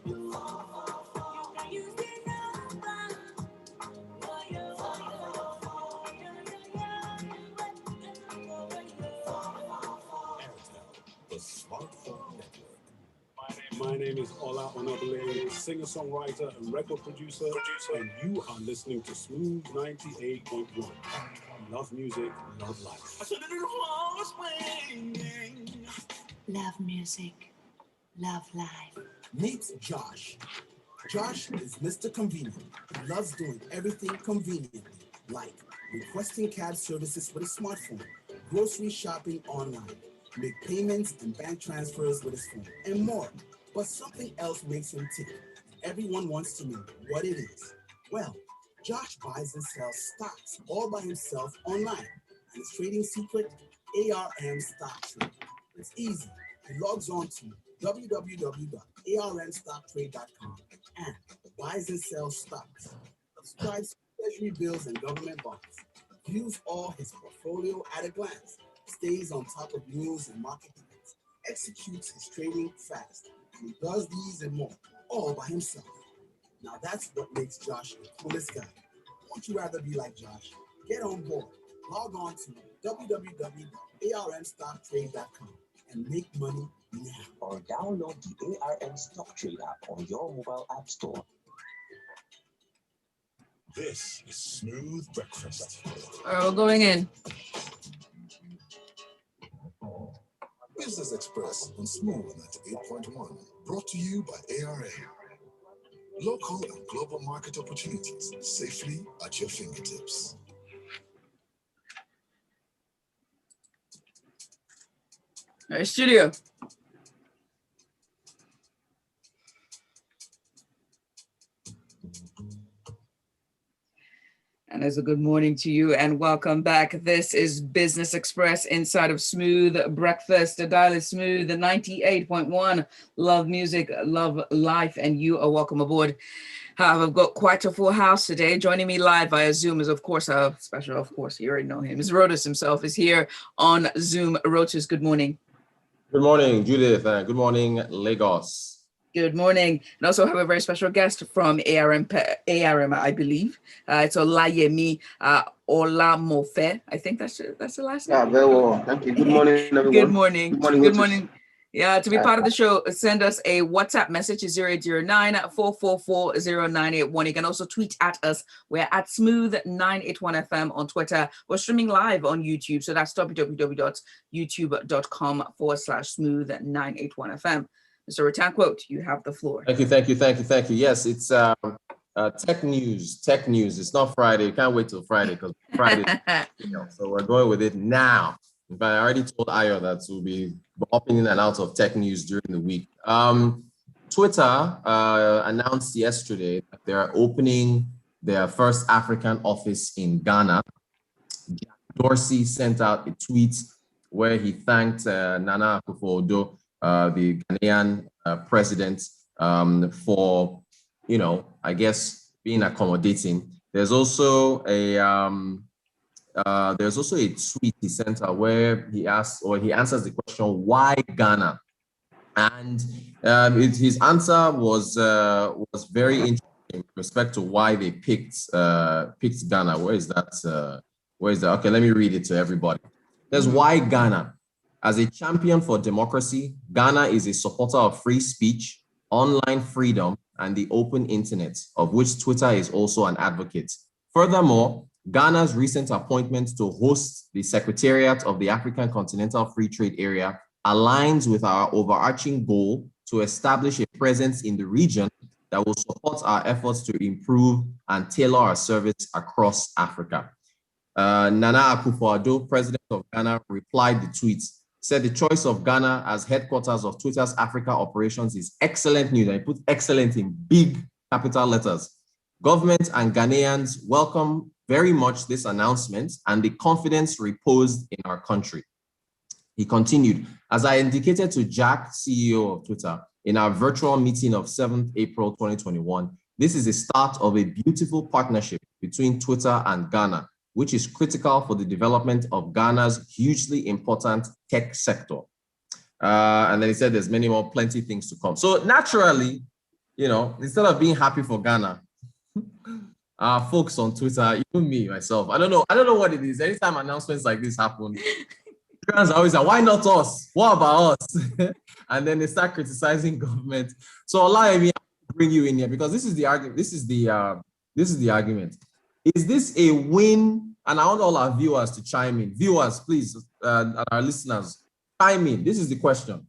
My name is Rotus Oddiri, singer-songwriter and record producer, and you are listening to Smooth 98.1. Love music, love life. Love music, love life. Meet Josh. Josh is Mr. Convenient. He loves doing everything conveniently, like requesting cab services with a smartphone, grocery shopping online, make payments and bank transfers with his phone, and more. But something else makes him tick. Everyone wants to know what it is. Well, Josh buys and sells stocks all by himself online. And his trading secret, ARM Stock Trade. It's easy. He logs on to www.armstocktrade.com and buys and sells stocks, subscribes to treasury bills and government bonds, views all his portfolio at a glance, stays on top of news and market events, executes his trading fast, and he does these and more, all by himself. Now that's what makes Josh the coolest guy. Won't you rather be like Josh? Get on board. Log on to www.armstocktrade.com and make money now. Or download the ARM Stock Trade app on your mobile app store. This is Smooth Breakfast. All right, we're going in. Business Express on Smooth 98.1. Brought to you by ARM. Local and global market opportunities safely at your fingertips. All right, studio. And as a good morning to you and welcome back. This is Business Express inside of Smooth Breakfast. The dial is Smooth, the 98.1. Love music, love life, and you are welcome aboard. I've got quite a full house today. Joining me live via Zoom is, of course, a special, of course, you already know him. Is Rotus himself is here on Zoom. Rotus, good morning. Good morning, Judith. Good morning, Lagos. Good morning. And also have a very special guest from ARM, I believe. It's Olayemi Olamofe. I think that's the last name. Yeah, very well. Thank you. Good morning, everyone. Good morning. Good morning. Good morning. Yeah, to be part of the show, send us a WhatsApp message to 0809-444-0981. You can also tweet at us. We're at Smooth981FM on Twitter. We're streaming live on YouTube. So that's www.youtube.com/Smooth981FM. Mr. Ratanquote, you have the floor. Thank you. Yes, it's tech news. It's not Friday. You can't wait till Friday because Friday. So we're going with it now. In fact, I already told Ayo that we'll be hopping in and out of tech news during the week. Twitter announced yesterday that they're opening their first African office in Ghana. Jack Dorsey sent out a tweet where he thanked Nana Akufo-Addo, the Ghanaian president, for, I guess, being accommodating. There's also a tweet he sent out where he answers the question, why Ghana? And his answer was very interesting with respect to why they picked Ghana. Where is that? Okay, let me read it to everybody. There's why Ghana. As a champion for democracy, Ghana is a supporter of free speech, online freedom, and the open internet, of which Twitter is also an advocate. Furthermore, Ghana's recent appointment to host the Secretariat of the African Continental Free Trade Area aligns with our overarching goal to establish a presence in the region that will support our efforts to improve and tailor our service across Africa. Nana Akufo-Addo, president of Ghana, replied the tweets, said the choice of Ghana as headquarters of Twitter's Africa operations is excellent news. And he put excellent in big capital letters. Government and Ghanaians welcome very much this announcement and the confidence reposed in our country. He continued, as I indicated to Jack, CEO of Twitter, in our virtual meeting of 7th April 2021, this is the start of a beautiful partnership between Twitter and Ghana, which is critical for the development of Ghana's hugely important tech sector. And then he said there's plenty things to come. So naturally, you know, instead of being happy for Ghana, folks on Twitter, even me, myself, I don't know what it is. Anytime announcements like this happen, Nigerians are always like, why not us? What about us? And then they start criticizing government. So Olayemi, I'll bring you in here because this is the argument. This is the argument. Is this a win? And I want all our viewers to chime in. Viewers, please, and our listeners, chime in. This is the question.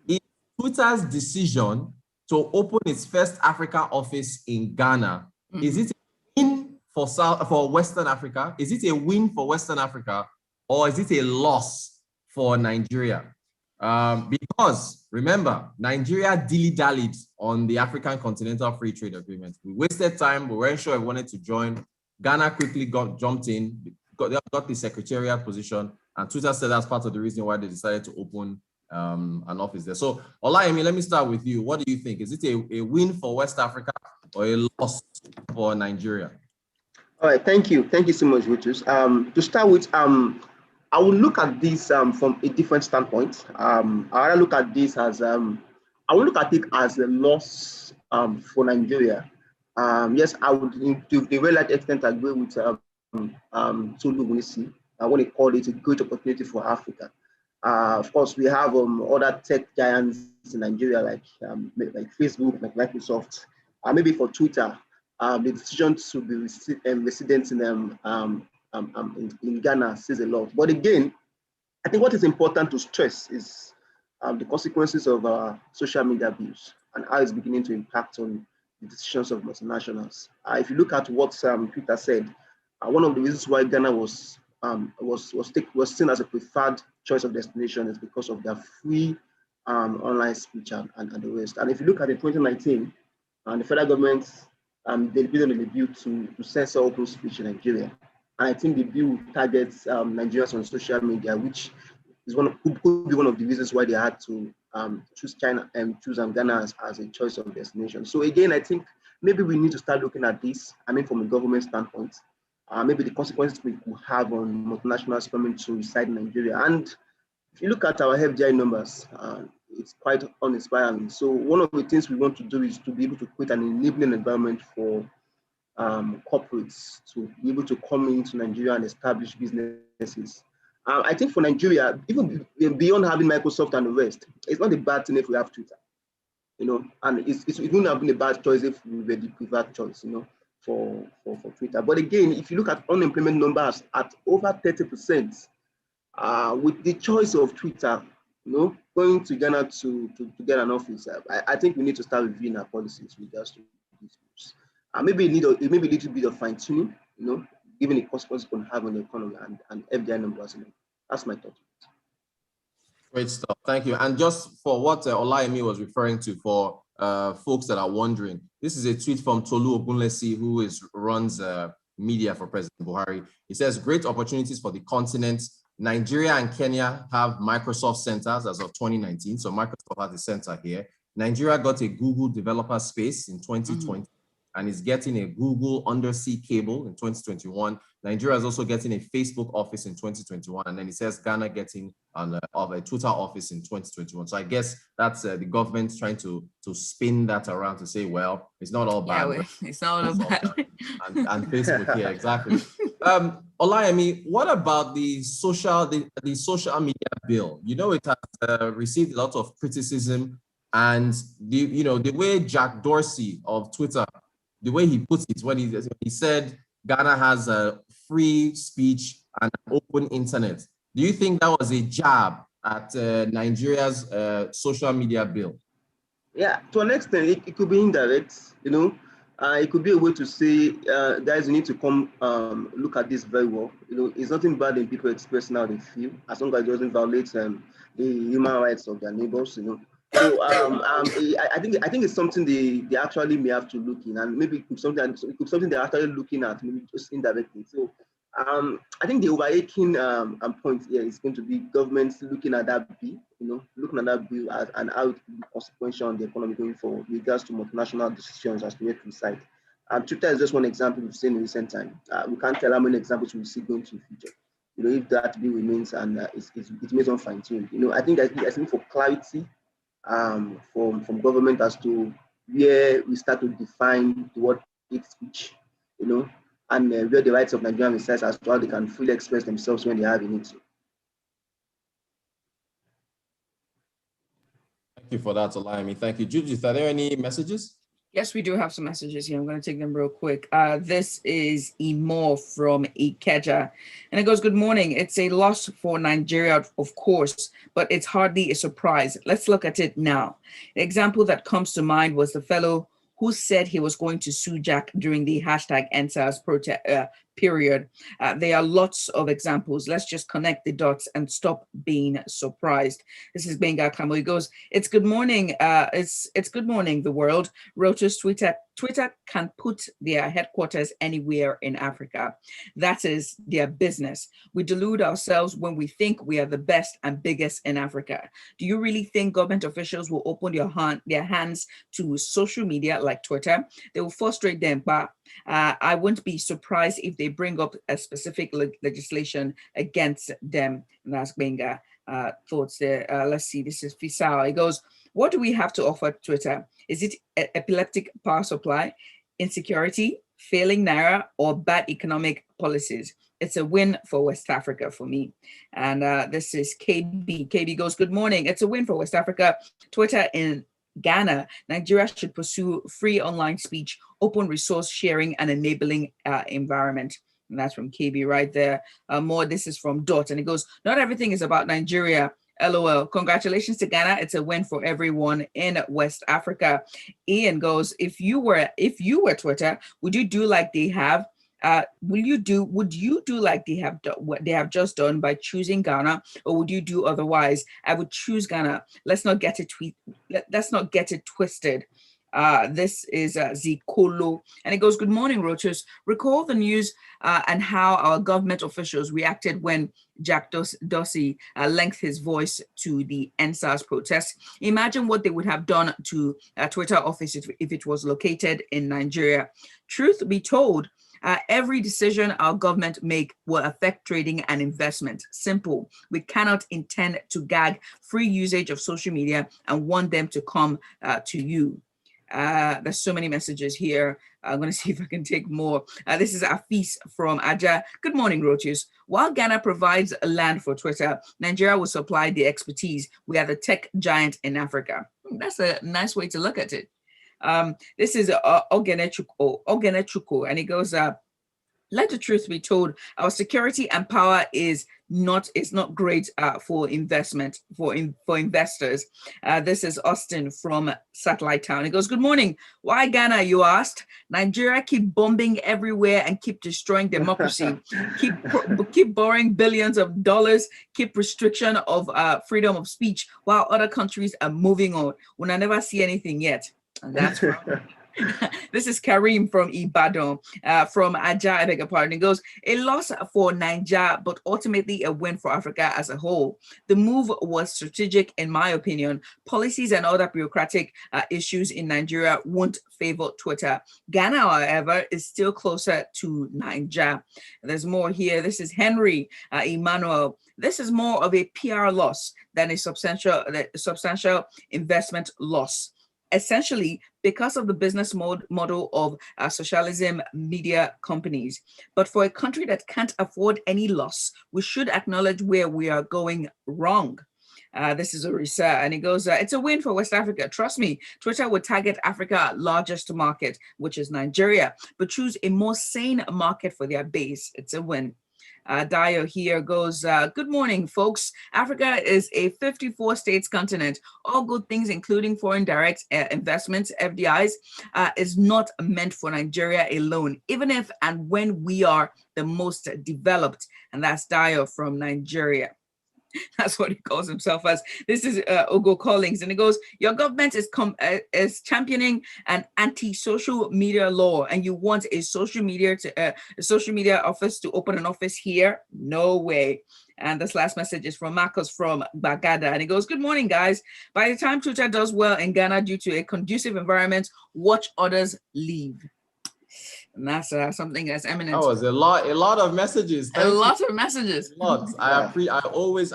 Is Twitter's decision to open its first Africa office in Ghana, is it a win for Western Africa? Is it a win for Western Africa, or is it a loss for Nigeria? Because remember, Nigeria dilly-dallied on the African Continental Free Trade Agreement. We wasted time. We weren't sure if we wanted to join. Ghana quickly jumped in, got the secretariat position, and Twitter said that's part of the reason why they decided to open an office there. So Olayemi, let me start with you. What do you think? Is it a win for West Africa or a loss for Nigeria? All right, thank you so much, Rotus. To start with, I will look at this from a different standpoint. I look at this as I will look at it as a loss for Nigeria. Yes, I would to a very large extent agree with Tolu Bunisi. I want to call it a great opportunity for Africa. Of course, we have other tech giants in Nigeria like Facebook, like Microsoft. Maybe for Twitter, the decision to be resident in Ghana says a lot. But again, I think what is important to stress is the consequences of social media abuse and how it's beginning to impact on the decisions of multinationals. If you look at what Twitter said, one of the reasons why Ghana was seen as a preferred choice of destination is because of their free online speech and the rest. And if you look at it, 2019, the federal government they did a bill to censor open speech in Nigeria. And I think the bill targets Nigerians on social media, which is could be one of the reasons why they had to choose China and choose Ghana as a choice of destination. So again, I think maybe we need to start looking at this. I mean, from a government standpoint, maybe the consequences we could have on multinationals coming to reside in Nigeria. And if you look at our FDI numbers, it's quite uninspiring. So one of the things we want to do is to be able to create an enabling environment for corporates to be able to come into Nigeria and establish businesses. I think for Nigeria, even beyond having Microsoft and the rest, it's not a bad thing if we have Twitter, you know, and it wouldn't have been a bad choice if we were the preferred choice, you know, for Twitter. But again, if you look at unemployment numbers at over 30%, with the choice of Twitter, you know, going to Ghana to get an office, I think we need to start reviewing our policies with regards to these groups. Maybe a little bit of fine tuning, you know, given the consequences it can have on the economy and FDI numbers. You know. That's my thought. Great stuff. Thank you. And just for what Olayemi was referring to, for folks that are wondering, this is a tweet from Tolu Ogunlesi, who runs media for President Buhari. He says, great opportunities for the continent. Nigeria and Kenya have Microsoft centers as of 2019. So Microsoft has a center here. Nigeria got a Google developer space in 2020 and is getting a Google undersea cable in 2021. Nigeria is also getting a Facebook office in 2021. And then it says Ghana getting a Twitter office in 2021. So I guess that's the government trying to spin that around to say, well, it's not all bad. Yeah, it's not all bad. And Facebook, yeah, exactly. Olayemi, what about the social media bill? You know, it has received a lot of criticism, and the way Jack Dorsey of Twitter, the way he puts it, when he said Ghana has a free speech and an open internet. Do you think that was a jab at Nigeria's social media bill? Yeah, to an extent, it could be indirect, you know. It could be a way to say, guys, you need to come look at this very well. You know, it's nothing bad in people expressing how they feel, as long as it doesn't violate the human rights of their neighbors, you know. So I think it's something they actually may have to look in, and maybe it could be something they're actually looking at, maybe just indirectly. So I think the overarching point here is going to be governments looking at that bill, you know, looking at that bill and how it will be consequential on the economy going forward with regards to multinational decisions as to where to reside. Twitter is just one example we've seen in recent time. We can't tell how many examples we'll see going to the future. You know, if that bill remains and it remains on fine-tuned. You know, I think for clarity from government as to where we start to define the word hate speech, you know, and where the rights of Nigerian resides as to how they can freely express themselves when they have in it. Thank you for that, Olayemi. Thank you. Judith, are there any messages? Yes, we do have some messages here. I'm going to take them real quick. This is Imo from Ikeja. And it goes, good morning. It's a loss for Nigeria, of course, but it's hardly a surprise. Let's look at it now. The example that comes to mind was the fellow who said he was going to sue Jack during the hashtag #EndSARS protest period. There are lots of examples. Let's just connect the dots and stop being surprised. This is Benga Kamo. He goes, it's good morning. It's good morning, the world. Rotus Twitter can put their headquarters anywhere in Africa. That is their business. We delude ourselves when we think we are the best and biggest in Africa. Do you really think government officials will open their hands to social media like Twitter? They will frustrate them, but I wouldn't be surprised if they bring up a specific legislation against them. And that's Benga thoughts there. Let's see, this is Fisao. He goes, what do we have to offer Twitter? Is it epileptic power supply, insecurity, failing Naira, or bad economic policies? It's a win for West Africa for me. And this is KB. KB goes, good morning. It's a win for West Africa. Twitter in Ghana, Nigeria should pursue free online speech, open resource sharing, and enabling environment. And that's from KB right there. More, this is from Dot. And it goes, not everything is about Nigeria. LOL. Congratulations to Ghana. It's a win for everyone in West Africa. Ian goes, if you were Twitter, would you do like they have? Would you do like they have what they have just done by choosing Ghana, or would you do otherwise? I would choose Ghana. Let's not get it twisted. This is Zikolo, and it goes, good morning, Rotus. Recall the news and how our government officials reacted when Jack Dorsey lent his voice to the #EndSARS protests. Imagine what they would have done to Twitter office if it was located in Nigeria. Truth be told, every decision our government make will affect trading and investment. Simple. We cannot intend to gag free usage of social media and want them to come to you. There's so many messages here. I'm going to see if I can take more. This is Afis from Aja. Good morning, Rotus. While Ghana provides land for Twitter, Nigeria will supply the expertise. We are the tech giant in Africa. That's a nice way to look at it. This is Ogenechuko, and it goes, let the truth be told, our security and power is not great for investment, for investors. This is Austin from Satellite Town. It goes, good morning. Why Ghana, you asked? Nigeria keep bombing everywhere and keep destroying democracy. keep borrowing billions of dollars, keep restriction of freedom of speech, while other countries are moving on. We'll never see anything yet. And that's from this is Karim from Ibadan, from Aja, I beg your pardon. It goes, a loss for Nigeria, but ultimately a win for Africa as a whole. The move was strategic, in my opinion. Policies and other bureaucratic issues in Nigeria won't favor Twitter. Ghana, however, is still closer to Nigeria. There's more here. This is Henry Emmanuel. This is more of a PR loss than a substantial investment loss. Essentially, because of the business model of socialism media companies. But for a country that can't afford any loss, we should acknowledge where we are going wrong. This is Orisa, and it goes, it's a win for West Africa. Trust me, Twitter would target Africa's largest market, which is Nigeria, but choose a more sane market for their base. It's a win. Dio here goes, good morning, folks. Africa is a 54 states continent. All good things, including foreign direct investments, FDIs, is not meant for Nigeria alone, even if and when we are the most developed. And that's Dio from Nigeria. That's what he calls himself as. This is Ogo Collins, and it goes, your government is championing an anti-social media law, and you want a social media office to open an office here? No way. And this last message is from Marcus from Bagada, and he goes, good morning, guys. By the time Twitter does well in Ghana due to a conducive environment, watch others leave. And that's something that's eminent. That was a lot of messages. A lot of messages. A lot. I always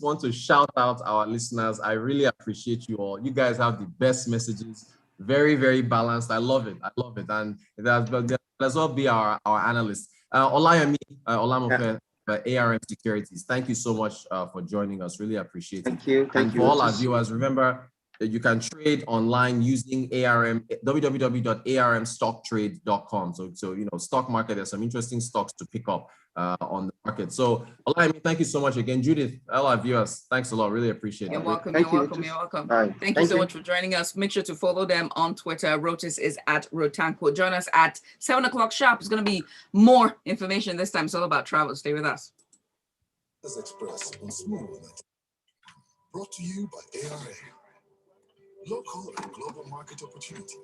want to shout out our listeners. I really appreciate you all. You guys have the best messages Very, very balanced. I love it. I love it. And that's well be our analyst. Olayemi Olamofe, ARM Securities. Thank you so much for joining us. Really appreciate it. Thank you. Thank you. For all our viewers, remember that you can trade online using ARM, www.armstocktrade.com. So stock market, there's some interesting stocks to pick up on the market. So Olayemi, thank you so much again. Judith, all our viewers, thanks a lot. Really appreciate it. You're welcome. Thank You're you. welcome. You're welcome. Bye. Thank you so much for joining us. Make sure to follow them on Twitter. Rotus is at Rotanko. Join us at 7 o'clock sharp. It's going to be more information this time. It's all about travel. Stay with us. Business Express on Smooth. Brought to you by ARM. Local and global market opportunities.